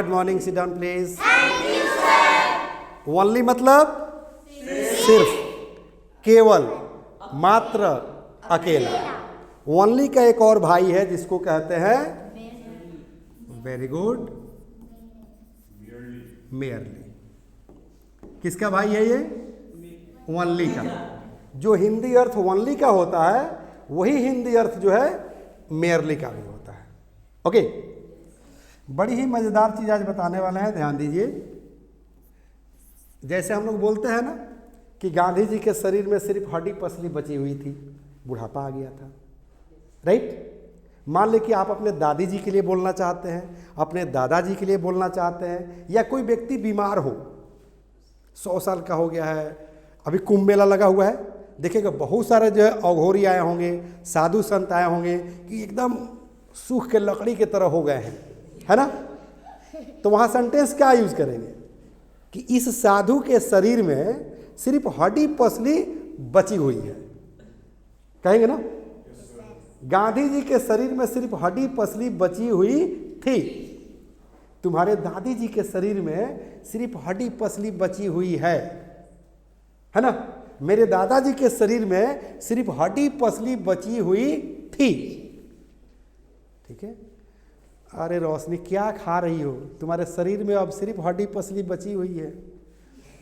Good morning, sit down please. Only मतलब सिर्फ, केवल, मात्र, अकेला। ओनली का एक और भाई है जिसको कहते हैं वेरी गुड, मेयरली। किसका भाई है ये? ओनली का। जो हिंदी अर्थ ओनली का होता है वही हिंदी अर्थ जो है मेयरली का भी होता है। ओके, बड़ी ही मजेदार चीज आज बताने वाले हैं, ध्यान दीजिए। जैसे हम लोग बोलते हैं ना कि गांधी जी के शरीर में सिर्फ हड्डी पसली बची हुई थी, बुढ़ापा आ गया था, राइट। मान ले कि आप अपने दादी जी के लिए बोलना चाहते हैं, अपने दादाजी के लिए बोलना चाहते हैं, या कोई व्यक्ति बीमार हो, 100 साल का हो गया है, अभी कुंभ मेला लगा हुआ है, देखिएगा बहुत सारे जो है अघोरी आए होंगे, साधु संत आए होंगे कि एकदम सूख के लकड़ी के तरह हो गए हैं, है ना। तो वहाँ सेंटेंस क्या यूज करेंगे कि इस साधु के शरीर में सिर्फ हड्डी पसली बची हुई है, कहेंगे ना। गांधी जी के शरीर में सिर्फ हड्डी पसली बची हुई थी, तुम्हारे दादी जी के शरीर में सिर्फ हड्डी पसली बची हुई है ना। मेरे दादाजी के शरीर में सिर्फ हड्डी पसली बची हुई थी, ठीक है। अरे रोशनी क्या खा रही हो, तुम्हारे शरीर में अब सिर्फ हड्डी पसली बची हुई है,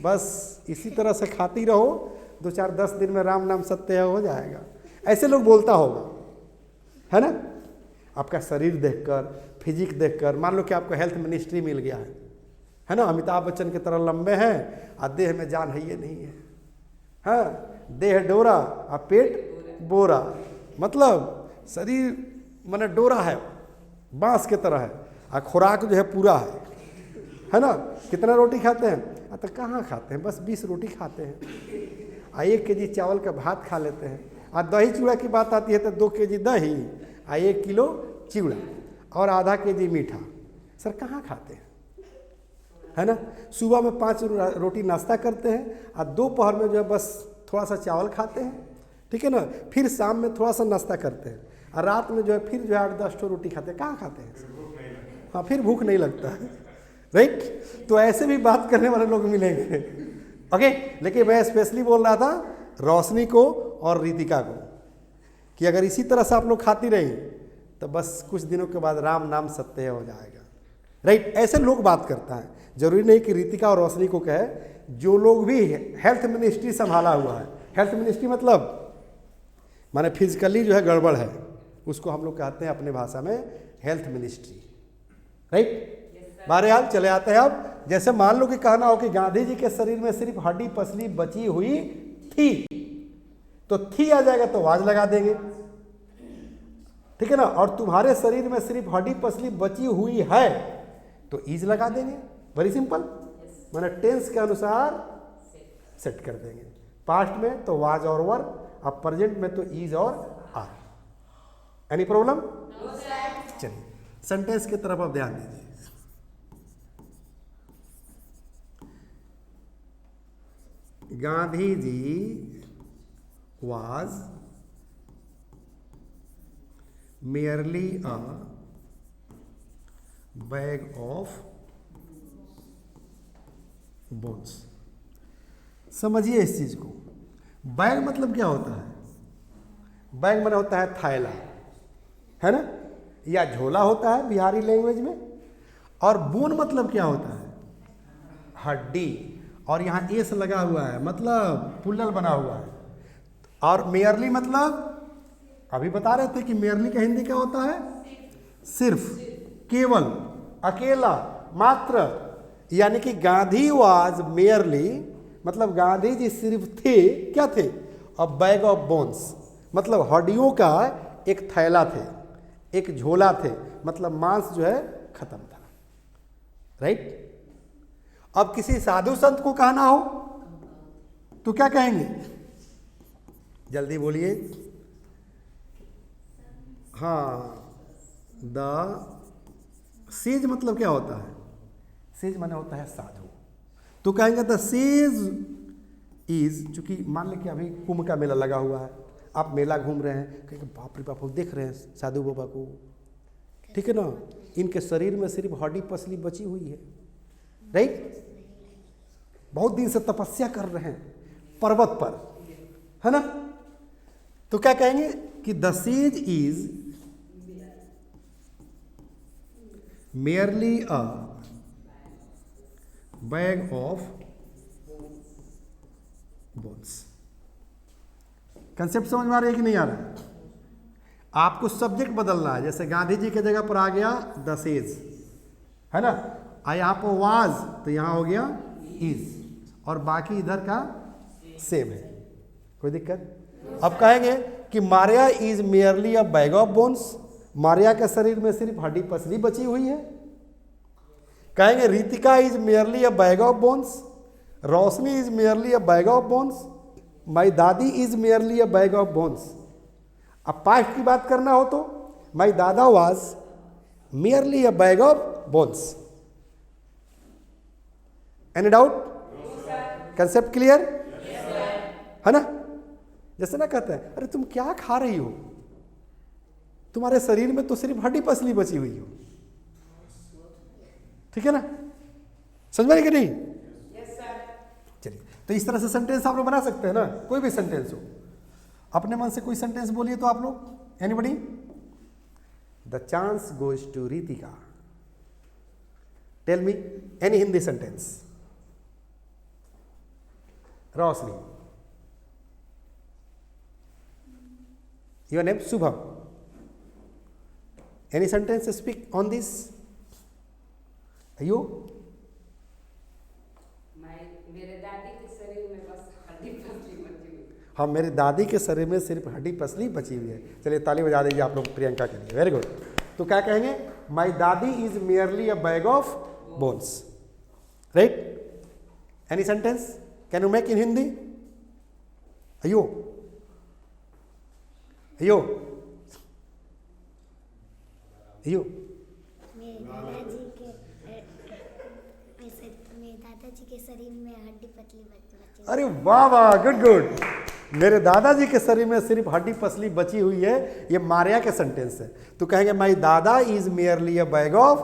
बस इसी तरह से खाती रहो, 2-4-10 दिन में राम नाम सत्य हो जाएगा। ऐसे लोग बोलता होगा, है ना। आपका शरीर देखकर, फिजिक देखकर, मान लो कि आपको हेल्थ मिनिस्ट्री मिल गया है ना, अमिताभ बच्चन की तरह लंबे हैं और देह में जान है ये नहीं है, हाँ, देह डोरा और पेट बोरा, मतलब शरीर माने डोरा है, बांस के तरह है, और खुराक जो है पूरा है ना। कितना रोटी खाते हैं? तो कहाँ खाते हैं, बस 20 रोटी खाते हैं, और 1 केजी चावल का भात खा लेते हैं, और दही चूड़ा की बात आती है तो 2 केजी दही और 1 किलो चिवड़ा और आधा केजी मीठा। सर कहाँ खाते हैं, है ना। सुबह में 5 रोटी नाश्ता करते हैं और दोपहर में जो है बस थोड़ा सा चावल खाते हैं, ठीक है ना। फिर शाम में थोड़ा सा नाश्ता करते हैं और रात में जो है फिर जो है 8-10 रोटी खाते हैं। कहाँ खाते हैं? हाँ, फिर भूख नहीं लगता है, राइट। तो ऐसे भी बात करने वाले लोग मिलेंगे, ओके। लेकिन मैं स्पेशली बोल रहा था रोशनी को और रितिका को कि अगर इसी तरह से आप लोग खाती रही तो बस कुछ दिनों के बाद राम नाम सत्य हो जाएगा, राइट। ऐसे लोग बात करता है, जरूरी नहीं कि रितिका और रोशनी को कहे। जो लोग भी हेल्थ मिनिस्ट्री संभाला हुआ है, हेल्थ मिनिस्ट्री मतलब माने फिजिकली जो है गड़बड़ है, उसको हम लोग कहते हैं अपने भाषा में हेल्थ मिनिस्ट्री, राइट। बहरहाल चले आते हैं अब। जैसे मान लो कि कहना हो कि गांधी जी के शरीर में सिर्फ हड्डी पसली बची हुई थी, तो थी आ जाएगा तो वाज लगा देंगे, ठीक है ना। और तुम्हारे शरीर में सिर्फ हड्डी पसली बची हुई है तो इज लगा देंगे, वेरी सिंपल। मैंने टेंस के अनुसार सेट कर देंगे। पास्ट में तो वाज और वर, अब प्रेजेंट में तो इज और आर। Any problem? चलिए सेंटेंस की तरफ अब ध्यान दीजिए। Gandhi ji was merely a bag of bones। समझिए इस चीज को। बैग मतलब क्या होता है? बैग मतलब होता है थैला, है ना, या झोला होता है बिहारी लैंग्वेज में। और बोन मतलब क्या होता है? हड्डी, और यहाँ एस लगा हुआ है मतलब पुल्लल बना हुआ है। और मेयरली मतलब अभी बता रहे थे कि मेयरली का हिंदी क्या होता है? सिर्फ, केवल, अकेला, मात्र। यानी कि गांधी वाज मेयरली मतलब गांधी जी सिर्फ थे, क्या थे? अ बैग ऑफ बोन्स मतलब हड्डियों का एक थैला थे, एक झोला थे, मतलब मांस जो है खत्म था, राइट। अब किसी साधु संत को कहना हो तो क्या कहेंगे? जल्दी बोलिए। हाँ, द सेज मतलब क्या होता है? सेज माने होता है साधु। तो कहेंगे द सेज इज, चूंकि मान लें कि अभी कुंभ का मेला लगा हुआ है, आप मेला घूम रहे हैं, कहेंगे बाप रे बाप, देख रहे हैं साधु बाबा को ठीक है ना, इनके शरीर में सिर्फ हड्डी पसली बची हुई है, राइट। बहुत दिन से तपस्या कर रहे हैं पर्वत पर, है ना। तो क्या कहेंगे कि the sage is merely a bag of bones. Concept समझ में आ रहा है कि नहीं आ रहा है? आपको सब्जेक्ट बदलना है। जैसे गांधी जी के जगह पर आ गया द सेज, है ना, यहाँ पर वाज तो यहां हो गया इज, और बाकी इधर का सेम है, कोई दिक्कत? अब कहेंगे कि Maria is merely a bag of bones, Maria के शरीर में सिर्फ हड्डी पसली बची हुई है। कहेंगे Ritika is merely a bag of bones, Roshni is merely a bag of bones, my दादी is merely a bag of bones. अब पास्ट की बात करना हो तो माई दादा was merely a bag of bones. Any doubt? Concept clear? है ना। जैसे ना कहते हैं अरे तुम क्या खा रही हो, तुम्हारे शरीर में तो सिर्फ हड्डी पसली बची हुई हो, ठीक है ना, समझ में कि नहीं? चलिए, तो इस तरह से सेंटेंस आप लोग बना सकते हैं ना, कोई भी सेंटेंस हो। अपने मन से कोई सेंटेंस बोलिए तो आप लोग, anybody? The chance goes to Ritika. Tell me any Hindi sentence. Roshni, your name Shubham, any sentence speak on this? अयो, मेरे दादी के शरीर में बस हड्डी पसली बची हुई। हाँ, मेरी दादी के शरीर में सिर्फ हड्डी पसली बची हुई है। चलिए ताली बजा दीजिए आप लोग प्रियंका के लिए, वेरी गुड। तो क्या कहेंगे? माई दादी is merely a bag of bones, right. Any sentence can you make in Hindi? अयो अयो अयो, मेरे दादाजी के शरीर में हड्डी पतली बची। अरे वाह वाह, गुड गुड। मेरे दादाजी के शरीर में सिर्फ हड्डी पसली बची हुई है, ये मारिया के सेंटेंस है। तो कहेंगे माई दादा is merely a bag of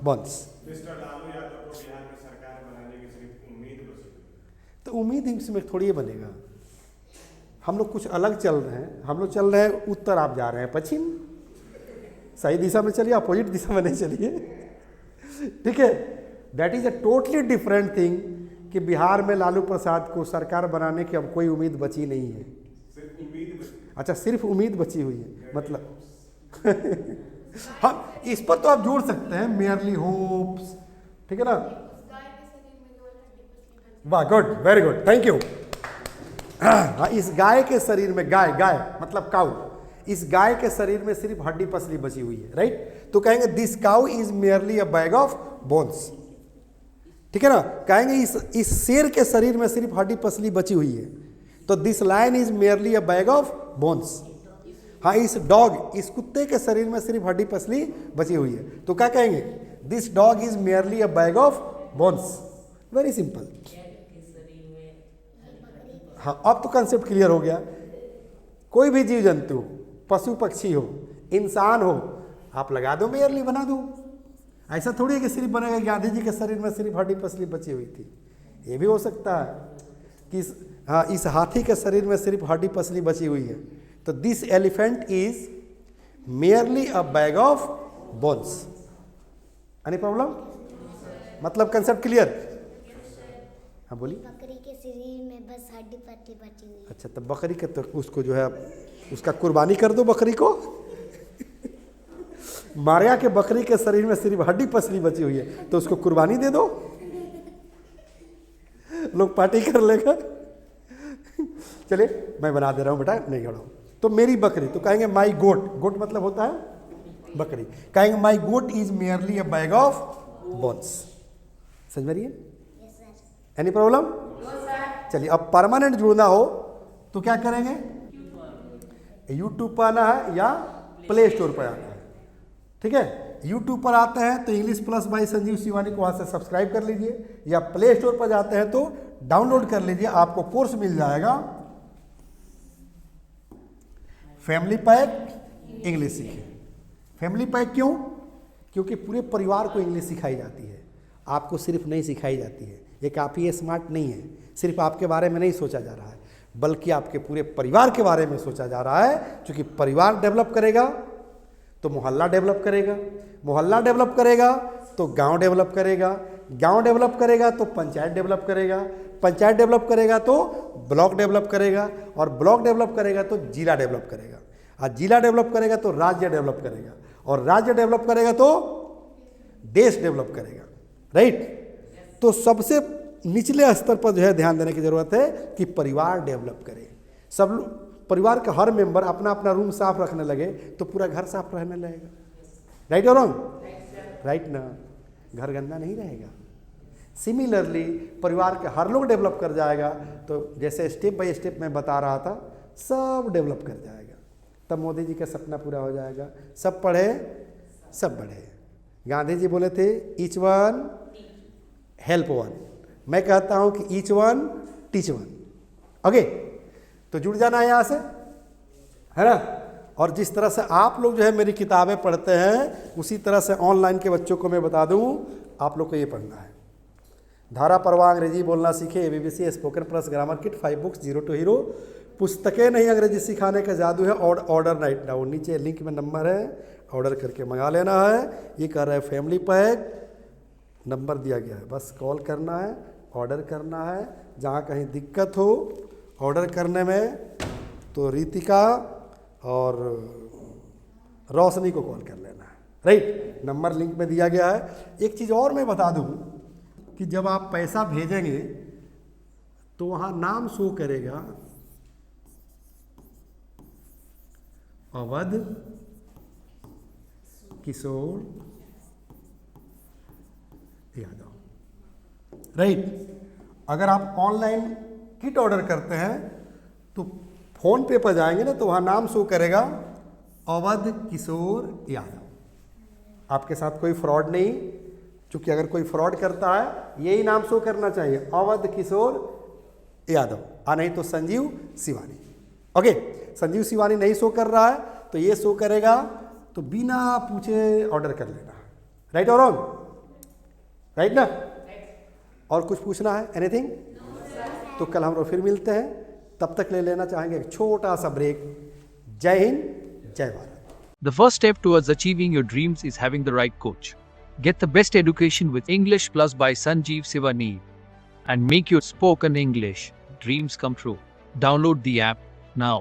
bones. Mister Lalu Yadav को बिहार में सरकार बनाने की सिर्फ उम्मीद बची। तो उम्मीद इसमें थोड़ी ही बनेगा। हम लोग कुछ अलग चल रहे हैं, हम लोग चल रहे हैं उत्तर, आप जा रहे हैं पश्चिम। सही दिशा में चलिए, अपोजिट दिशा में नहीं चलिए, ठीक है। That is a totally different thing कि बिहार में लालू प्रसाद को सरकार बनाने की अब कोई उम्मीद बची नहीं है। सिर्फ उम्मीद बची। अच्छा, सिर्फ उम्मीद बची हुई है, मतलब हम इस पर तो आप जोड़ सकते हैं मेयरली होप्स, ठीक है ना। वाह, good, very good, thank you. हाँ, इस गाय के शरीर में, गाय गाय मतलब काउ, इस गाय के शरीर में सिर्फ हड्डी पसली बची हुई है, राइट। तो कहेंगे this cow is merely a bag of bones, ठीक है ना। कहेंगे इस शेर के शरीर में सिर्फ हड्डी पसली बची हुई है, तो this lion is merely a bag of bones. हाँ, इस डॉग, इस कुत्ते के शरीर में सिर्फ हड्डी पसली बची हुई है, तो क्या कहेंगे? This dog is merely a bag of bones. Very simple. हाँ, अब तो कंसेप्ट क्लियर हो गया। कोई भी जीव जंतु, पशु पक्षी हो, इंसान हो, आप लगा दो मेयरली, बना दो। ऐसा थोड़ी है कि सिर्फ बनेगा गांधी जी के शरीर में सिर्फ हड्डी पसली बची हुई थी। ये भी हो सकता है कि इस हाथी के शरीर में सिर्फ हड्डी पसली बची हुई है, तो this elephant is merely a bag of bones. Any problem? मतलब कंसेप्ट क्लियर? हाँ बोलिए। बकरी के शरीर में बस हड्डी पतली बची हुई। अच्छा, तो बकरी के, तो उसको जो है उसका कुर्बानी कर दो बकरी को। मारिया के बकरी के शरीर में सिर्फ हड्डी पसली बची हुई है, तो उसको कुर्बानी दे दो, लोग पार्टी कर लेगा। चलिए मैं बना दे रहा हूँ बेटा, नहीं गढ़ो। तो मेरी बकरी, तो कहेंगे माई गोट, गोट मतलब होता है बकरी। कहेंगे my goat is merely a bag of bones. समझ में रही है? Any problem? चलिए, अब परमानेंट जुड़ना हो तो क्या करेंगे? यूट्यूब पर आना है या प्ले स्टोर पर आना है, ठीक है। यूट्यूब पर आते हैं तो English plus by Sanjeev Shivani को वहाँ से सब्सक्राइब कर लीजिए, या प्ले स्टोर पर जाते हैं तो डाउनलोड कर लीजिए, आपको कोर्स मिल जाएगा फैमिली पैक इंग्लिश सीखे। फैमिली पैक क्यों? क्योंकि पूरे परिवार को इंग्लिश सिखाई जाती है, आपको सिर्फ नहीं सिखाई जाती है। एक आप ही स्मार्ट नहीं है, सिर्फ आपके बारे में नहीं सोचा जा रहा है, बल्कि आपके पूरे परिवार के बारे में सोचा जा रहा है। क्योंकि परिवार डेवलप करेगा तो मोहल्ला डेवलप करेगा, मोहल्ला डेवलप करेगा तो गांव डेवलप करेगा, गांव डेवलप करेगा तो पंचायत डेवलप करेगा, पंचायत डेवलप करेगा तो ब्लॉक डेवलप करेगा, और ब्लॉक डेवलप करेगा तो जिला डेवलप करेगा, और जिला डेवलप करेगा तो राज्य डेवलप करेगा, और राज्य डेवलप करेगा तो देश डेवलप करेगा। राइट। तो सबसे निचले स्तर पर जो है ध्यान देने की जरूरत है कि परिवार डेवलप करे। सब परिवार का हर मेंबर अपना अपना रूम साफ रखने लगे तो पूरा घर साफ रहने लगेगा। राइट और रॉन्ग? राइट ना? घर गंदा नहीं रहेगा। सिमिलरली परिवार के हर लोग डेवलप कर जाएगा तो जैसे स्टेप बाय स्टेप मैं बता रहा था, सब डेवलप कर जाएगा। तब मोदी जी का सपना पूरा हो जाएगा, सब पढ़े सब बढ़े। गांधी जी बोले थे ईच वन हेल्प वन, मैं कहता हूं कि each one teach one. Okay, तो जुड़ जाना है यहाँ से, है ना। और जिस तरह से आप लोग जो है मेरी किताबें पढ़ते हैं, उसी तरह से ऑनलाइन के बच्चों को मैं बता दूं, आप लोग को ये पढ़ना है। धारा प्रवाह अंग्रेजी बोलना सीखे, ABC spoken plus grammar kit 5 books, 0 to hero. पुस्तकें नहीं अंग्रेजी सिखाने का जादू है। और ऑर्डर नाइट डाउन, नीचे लिंक में नंबर है, ऑर्डर करके मंगा लेना है। ये कर रहा है फैमिली पैक, नंबर दिया गया है, बस कॉल करना है, ऑर्डर करना है। जहाँ कहीं दिक्कत हो ऑर्डर करने में तो रितिका और रोशनी को कॉल कर लेना है। राइट, नंबर लिंक में दिया गया है। एक चीज़ और मैं बता दूं कि जब आप पैसा भेजेंगे तो वहाँ नाम शो करेगा अवध किशोर यादव। राइट। अगर आप ऑनलाइन किट ऑर्डर करते हैं तो फोन पे पर जाएंगे ना तो वहाँ नाम शो करेगा अवध किशोर यादव। आपके साथ कोई फ्रॉड नहीं, क्योंकि अगर कोई फ्रॉड करता है यही नाम शो करना चाहिए, अवध किशोर यादव, और नहीं तो संजीव शिवानी। ओके, संजीव शिवानी नहीं शो कर रहा है तो ये शो करेगा, तो बिना पूछे ऑर्डर कर लेना। राइट और रॉन्ग? राइट ना? और कुछ पूछना है? एनीथिंग? तो कल हम लोग फिर मिलते हैं, तब तक ले लेना चाहेंगे एक छोटा सा ब्रेक। जय हिंद, जय Bharat. The first step towards achieving your dreams is having the right coach. Get the best education with English Plus by Sanjeev Sivani and make your spoken English dreams come true. Download the app now.